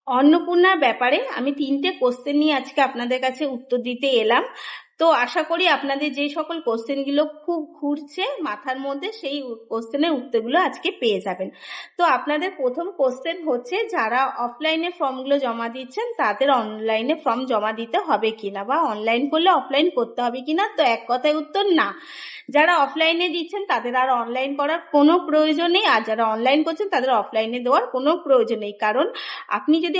অন্নপূর্ণার ব্যাপারে আমি 3টে কোশ্চেন নিয়ে আজকে আপনাদের কাছে উত্তর দিতে এলাম। তো আশা করি আপনাদের যে সকল কোশ্চেনগুলো খুব ঘুরছে মাথার মধ্যে, সেই কোশ্চেনের উত্তরগুলো আজকে পেয়ে যাবেন। তো আপনাদের প্রথম কোশ্চেন হচ্ছে, যারা অফলাইনে ফর্মগুলো জমা দিচ্ছেন তাদের অনলাইনে ফর্ম জমা দিতে হবে কিনা, বা অনলাইন করলে অফলাইন করতে হবে কিনা। তো এক কথায় উত্তর না। যারা অফলাইনে দিচ্ছেন তাদের আর অনলাইন করার কোনো প্রয়োজন নেই, আর যারা অনলাইন করছেন তাদের অফলাইনে দেওয়ার কোনো প্রয়োজন নেই। কারণ আপনি যদি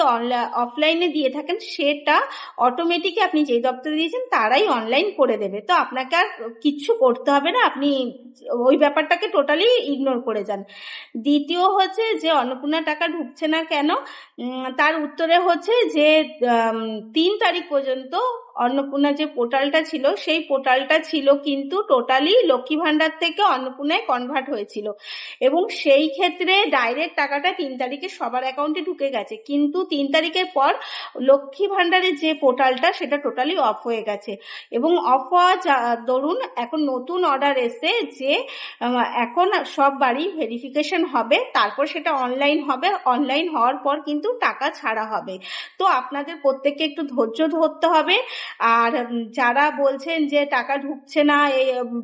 অফলাইনে দিয়ে থাকেন, সেটা অটোমেটিকই আপনি যেই দপ্তরে দিয়েছেন তারাই অনলাইন করে দেবে। তো আপনাকে আর কিচ্ছু করতে হবে না, আপনি ওই ব্যাপারটাকে টোটালি ইগনোর করে যান। দ্বিতীয় হচ্ছে যে অন্নপূর্ণা টাকা ঢুকছে না কেন, তার উত্তরে হচ্ছে যে 3 তারিখ পর্যন্ত অন্নপূর্ণা যে পোর্টালটা ছিল, সেই পোর্টালটা ছিল কিন্তু টোটালি লক্ষ্মী ভান্ডার থেকে অন্নপূর্ণায় কনভার্ট হয়েছিল, এবং সেই ক্ষেত্রে ডাইরেক্ট টাকাটা 3 তারিখে সবার অ্যাকাউন্টে ঢুকে গেছে। কিন্তু 3 তারিখের পর লক্ষ্মী ভান্ডারের যে পোর্টালটা সেটা টোটালি অফ হয়ে গেছে, এবং অফ হওয়া ধরুন এখন নতুন অর্ডার এসে যে এখন সব বাড়ি ভেরিফিকেশন হবে, তারপর সেটা অনলাইন হবে, অনলাইন হওয়ার পর কিন্তু টাকা ছাড়া হবে। তো আপনাদের প্রত্যেককে একটু ধৈর্য ধরতে হবে। আর যারা বলছেন যে টাকা ঢুকছে না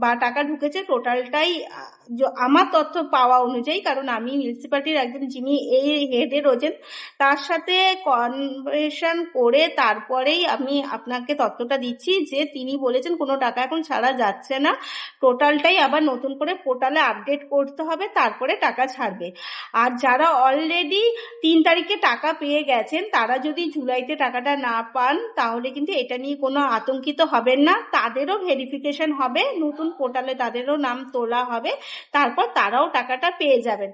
বা টাকা ঢুকেছে, টোটালটাই আমার তথ্য পাওয়া অনুযায়ী, কারণ আমি মিউনিসিপ্যালিটির একজন যিনি এই হেডে রয়েছেন তার সাথে কনভারসেশন করে তারপরেই আমি আপনাকে তথ্যটা দিচ্ছি, যে তিনি বলেছেন কোনো টাকা এখন ছাড়া যাচ্ছে না, টোটালটাই আবার নতুন করে পোর্টালে আপডেট করতে হবে, তারপরে টাকা ছাড়বে। আর যারা অলরেডি 3 তারিখে টাকা পেয়ে গেছেন, তারা যদি জুলাইতে টাকাটা না পান, তাহলে কিন্তু এটা নিয়ে কোনো আতঙ্কিত হবেন না, তাদেরও ভেরিফিকেশন হবে, নতুন পোর্টালে তাদেরও নাম তোলা হবে, তারপর তারাও টাকাটা পেয়ে যাবেন।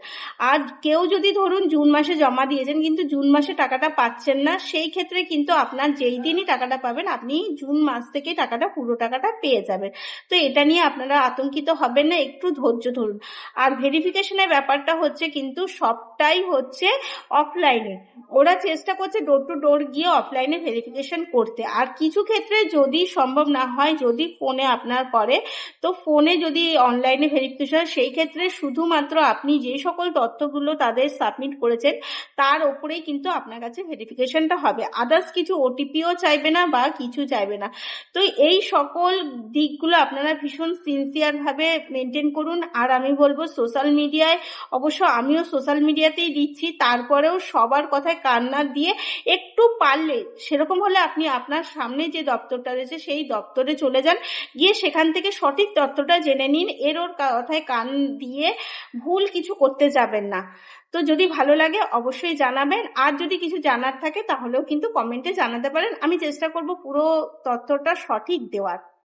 আর কেউ যদি ধরুন জুন মাসে জমা দিয়েছেন কিন্তু জুন মাসে টাকাটা পাচ্ছেন না, সেই ক্ষেত্রে কিন্তু আপনার যেই দিনই টাকাটা পাবেন আপনি জুন মাস থেকে টাকাটা পুরো টাকাটা পেয়ে যাবেন। তো এটা নিয়ে আপনারা আতঙ্কিত হবেন না, একটু ধৈর্য ধরুন। আর ভেরিফিকেশনের ব্যাপারটা হচ্ছে কিন্তু সবটাই হচ্ছে অফলাইনে, ওরা চেষ্টা করছে ডোর টু ডোর গিয়ে অফলাইনে ভেরিফিকেশন করতে। আর কিছু ক্ষেত্রে যদি সম্ভব না হয়, যদি ফোনে আপনার করে, তো ফোনে যদি অনলাইনে ভেরিফিকেশন, সেই ক্ষেত্রে শুধুমাত্র আপনি যে সকল তথ্যগুলো তাদের সাবমিট করেছেন তার ওপরেই কিন্তু আপনার কাছে ভেরিফিকেশনটা হবে, আদার্স কিছু ওটিপিও চাইবে না বা কিছু চাইবে না। তো এই সকল দিকগুলো আপনারা ভীষণ সিনসিয়ারভাবে মেনটেন করুন। আর আমি বলবো সোশ্যাল মিডিয়ায়, অবশ্য আমিও সোশ্যাল মিডিয়াতেই দিচ্ছি, তারপরেও সবার কথায় কান না দিয়ে একটু পারলে সেরকম হলে আপনি আপনার সামনে যে দপ্তরটা রয়েছে সেই দপ্তরে চলে যান, গিয়ে সেখান থেকে সঠিক তথ্যটা জেনে নিন, ওর কথায় কান দিয়ে ভুল কিছু করতে যাবেন না। তো যদি ভালো লাগে অবশ্যই জানাবেন, আর যদি কিছু জানার থাকে তাহলেও কিন্তু কমেন্টে জানাতে পারেন, আমি চেষ্টা করব পুরো তথ্যটা সঠিক দেওয়ার।